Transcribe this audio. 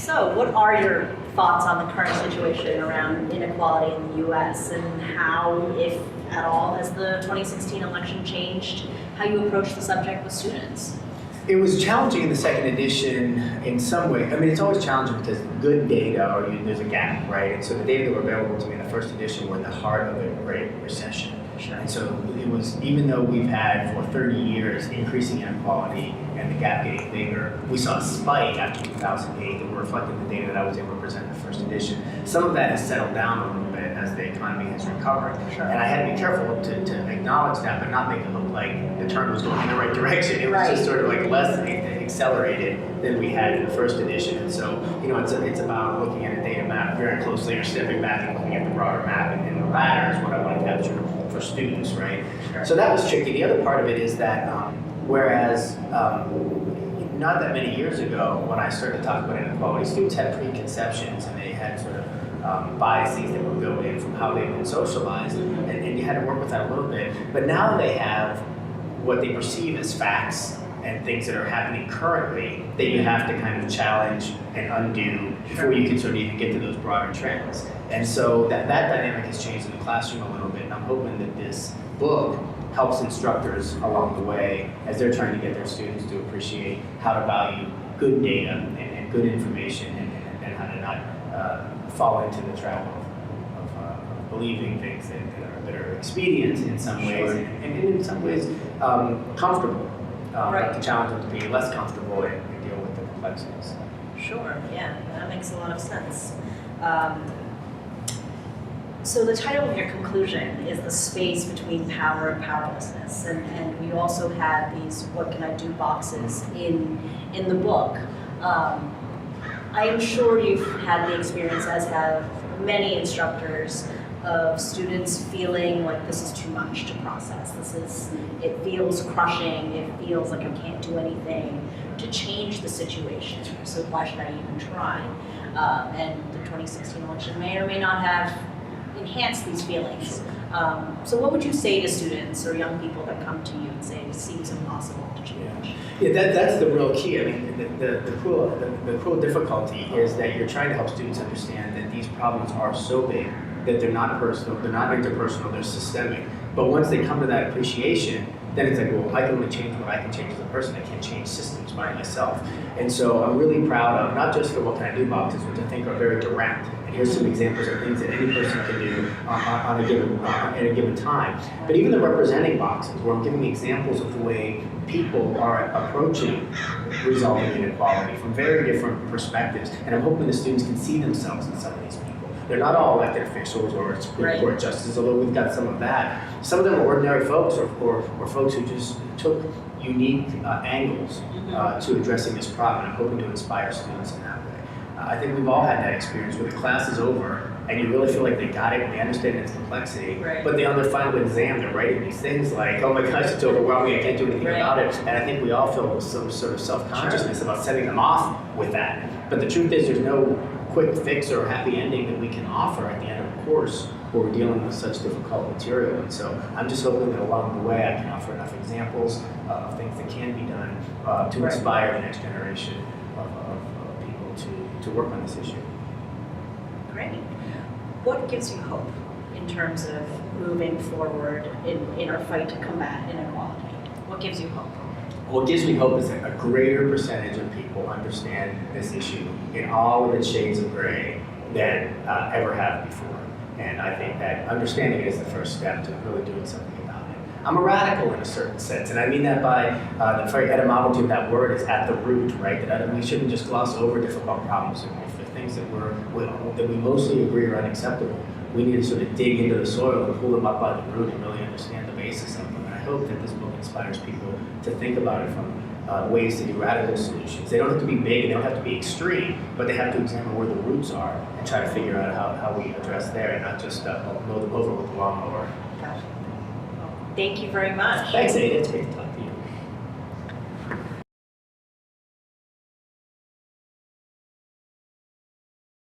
So, what are your thoughts on the current situation around inequality in the U.S. and how, if at all, has the 2016 election changed how you approach the subject with students? It was challenging in the second edition in some way. I mean, it's always challenging because good data, or there's a gap, right? And so the data that were available to me in the first edition were in the heart of a Great Recession. Sure. And so it was, even though we've had for 30 years increasing inequality and the gap getting bigger, we saw a spike after 2008 that were reflecting the data that I was able to present in the first edition. Some of that has settled down a little bit as the economy has recovered. Sure. And I had to be careful to acknowledge that, but not make it look like the turn was going in the right direction. It was just sort of like less accelerated than we had in the first edition. And so, it's about looking at a data map very closely, or stepping back and looking at the broader map, and the latter is what I want to capture for students, right? Sure. So that was tricky. The other part of it is that whereas not that many years ago, when I started to talk about inequality, students had preconceptions and they had sort of biases that were built in from how they've been socialized, and you had to work with that a little bit. But now they have what they perceive as facts and things that are happening currently that you have to kind of challenge and undo before you can sort of even get to those broader trends. And so that dynamic has changed in the classroom a little bit, and I'm hoping that this book helps instructors along the way as they're trying to get their students to appreciate how to value good data and good information, and how to not fall into the trap of believing things that are expedient in some ways, and in some ways comfortable. But to challenge them to be less comfortable and deal with the complexities. Sure, yeah, that makes a lot of sense. So the title of your conclusion is The Space Between Power and Powerlessness, and we also have these what can I do boxes in the book. I am sure you've had the experience, as have many instructors, of students feeling like this is too much to process. It feels crushing, it feels like I can't do anything to change the situation, so why should I even try? And the 2016 election may or may not have enhanced these feelings. So what would you say to students or young people that come to you and say it seems impossible to change? Yeah, that's the real key. I mean, the cruel difficulty is that you're trying to help students understand that these problems are so big that they're not personal, they're not interpersonal, they're systemic. But once they come to that appreciation, then it's like, well, I can only change what I can change as a person. I can't change systems by myself. And so I'm really proud of not just the what can I do boxes, which I think are very direct. And here's some examples of things that any person can do at a given time. But even the representing boxes, where I'm giving examples of the way people are approaching resolving inequality from very different perspectives. And I'm hoping the students can see themselves in some of these people. They're not all elected officials or Supreme Court justices, although we've got some of that. Some of them are ordinary folks or folks who just took unique angles to addressing this problem. I'm hoping to inspire students in that way. I think we've all had that experience where the class is over and you really feel like they got it and they understand its complexity, but they on their final exam, they're writing these things like, oh my gosh, it's overwhelming, I can't do anything about it. And I think we all feel some sort of self-consciousness about sending them off with that. But the truth is there's no quick fix or happy ending that we can offer at the end of a course where we're dealing with such difficult material. And so I'm just hoping that along the way I can offer enough examples of things that can be done to inspire the next generation of people to work on this issue. Great. What gives you hope in terms of moving forward in our fight to combat inequality? What gives you hope? What gives me hope is that a greater percentage of people understand this issue in all of its shades of gray than ever have before. And I think that understanding it is the first step to really doing something about it. I'm a radical in a certain sense, and I mean that by the very etymology of that word is at the root, right? That we shouldn't just gloss over difficult problems. If there are things that we mostly agree are unacceptable, we need to sort of dig into the soil and pull them up by the root and really understand the basis of them. And I hope that this book inspires people to think about it from ways to do radical solutions. They don't have to be big, they don't have to be extreme, but they have to examine where the roots are and try to figure out how we address there and not just mow them over with a lawnmower. Gotcha. Well, thank you very much. Thanks, Ada. It's great to talk.